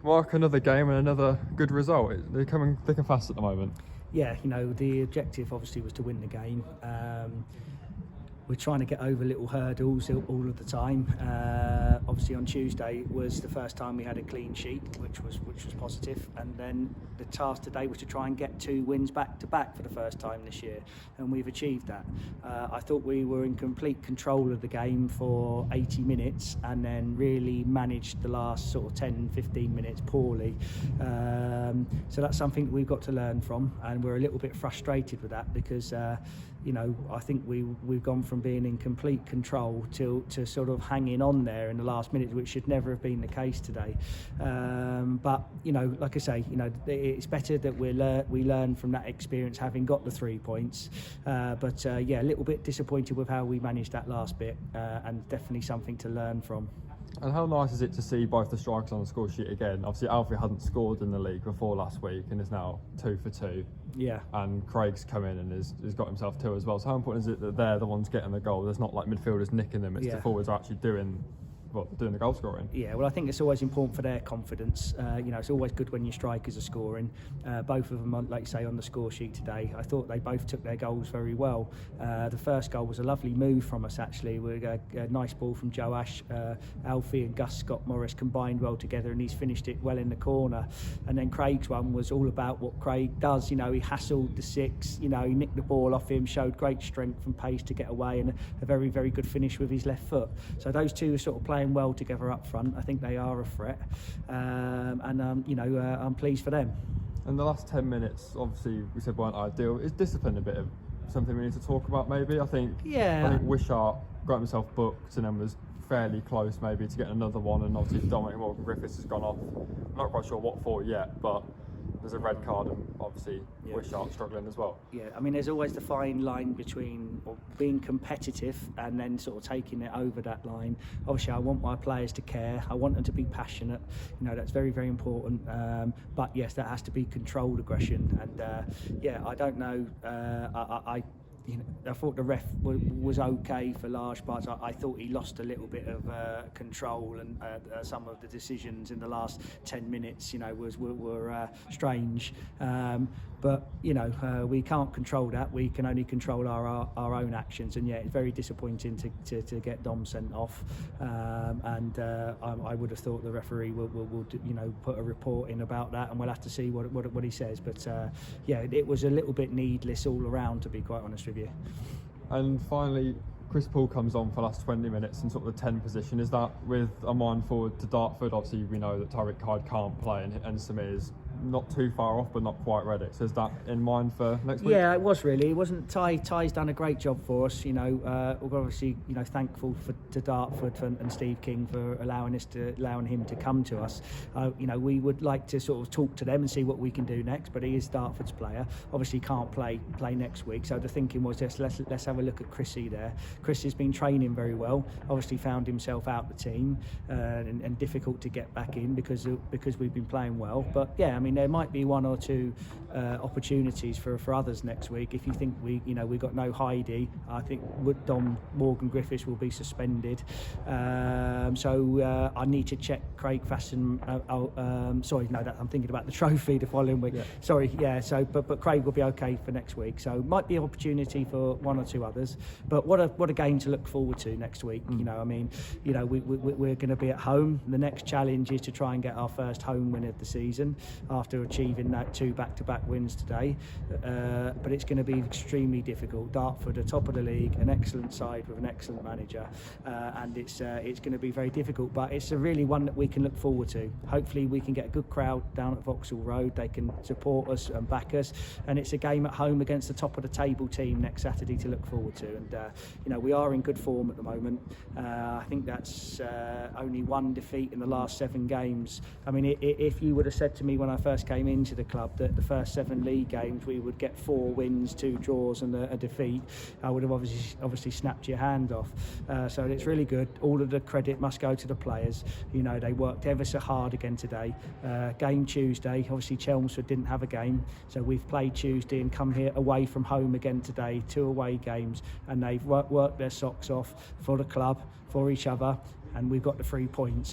mark another game and another good result. They're coming thick and fast at the moment. Yeah, the objective obviously was to win the game. We're trying to get over little hurdles all of the time. Obviously on Tuesday was the first time we had a clean sheet, which was positive. And then the task today was to try and get 2 wins back to back for the first time this year, and we've achieved that. I thought we were in complete control of the game for 80 minutes and then really managed the last sort of 10-15 minutes poorly. So that's something that we've got to learn from, and we're a little bit frustrated with that because I think we've gone from being in complete control to sort of hanging on there in the last minute, which should never have been the case today. But like I say, it's better that we learn from that experience, having got the 3 points. But a little bit disappointed with how we managed that last bit, and definitely something to learn from. And how nice is it to see both the strikers on the score sheet again? Obviously, Alfie hadn't scored in the league before last week and is now 2 for 2. Yeah. And Craig's come in and has got himself 2 as well. So how important is it that they're the ones getting the goal? There's not like midfielders nicking them. It's the forwards are actually doing the goal scoring. Yeah, well, I think it's always important for their confidence. It's always good when your strikers are scoring. Both of them, like you say, on the score sheet today. I thought they both took their goals very well. The first goal was a lovely move from us, actually. We got a nice ball from Joe Ash. Alfie and Gus Scott Morris combined well together, and he's finished it well in the corner. And then Craig's one was all about what Craig does. He hassled the 6. He nicked the ball off him, showed great strength and pace to get away, and a very, very good finish with his left foot. So those two are sort of playing well together up front. I think they are a threat, I'm pleased for them. In the last 10 minutes, obviously we said weren't ideal. Is discipline a bit of something we need to talk about? Maybe I think Wishart got himself booked and then was fairly close maybe to getting another one, and obviously Dominic Morgan-Griffiths has gone off. I'm not quite sure what for yet, but there's a red card and obviously Wishart struggling as well. Yeah, I mean, there's always the fine line between being competitive and then sort of taking it over that line. Obviously, I want my players to care. I want them to be passionate. That's very, very important. But yes, that has to be controlled aggression. And I don't know. I thought the ref was okay for large parts. I thought he lost a little bit of control, and some of the decisions in the last 10 minutes, were strange. But we can't control that. We can only control our own actions. And it's very disappointing to get Dom sent off. I would have thought the referee will put a report in about that, and we'll have to see what he says. But it was a little bit needless all around, to be quite honest with you. And finally, Chris Paul comes on for the last 20 minutes in sort of the 10 position. Is that with a mind forward to Dartford? Obviously, we know that Tariq Hyde can't play, and Samir's not too far off, but not quite ready. So is that in mind for next week? Yeah, it was really. It wasn't. Ty's done a great job for us. We're obviously thankful to Dartford and Steve King for allowing him to come to us. We would like to sort of talk to them and see what we can do next. But he is Dartford's player. Obviously, can't play next week. So the thinking was just let's have a look at Chrissy there. Chris has been training very well. Obviously, found himself out the team and difficult to get back in because we've been playing well. But yeah, I mean, there might be 1 or 2 opportunities for others next week. If you think we've got no Heidi, I think Dom Morgan-Griffiths will be suspended. So I need to check Craig Fasson. I'm thinking about the trophy the following week. Yeah. Sorry, yeah. So, but Craig will be okay for next week. So might be an opportunity for 1 or 2 others. But what a game to look forward to next week. We're going to be at home. The next challenge is to try and get our first home win of the season after achieving that 2 back-to-back wins today. But it's going to be extremely difficult. Dartford are top of the league, an excellent side with an excellent manager, and it's going to be very difficult. But it's a really one that we can look forward to. Hopefully we can get a good crowd down at Vauxhall Road. They can support us and back us, and it's a game at home against the top of the table team next Saturday to look forward to. And we are in good form at the moment. I think that's only 1 defeat in the last 7 games. I mean, if you would have said to me when I first came into the club that the first 7 league games we would get 4 wins, 2 draws and a defeat, I would have obviously snapped your hand off. So it's really good. All of the credit must go to the players. They worked ever so hard again today. Game Tuesday, obviously Chelmsford didn't have a game, so we've played Tuesday and come here away from home again today, 2 away games, and they've worked their socks off for the club, for each other, and we've got the 3 points.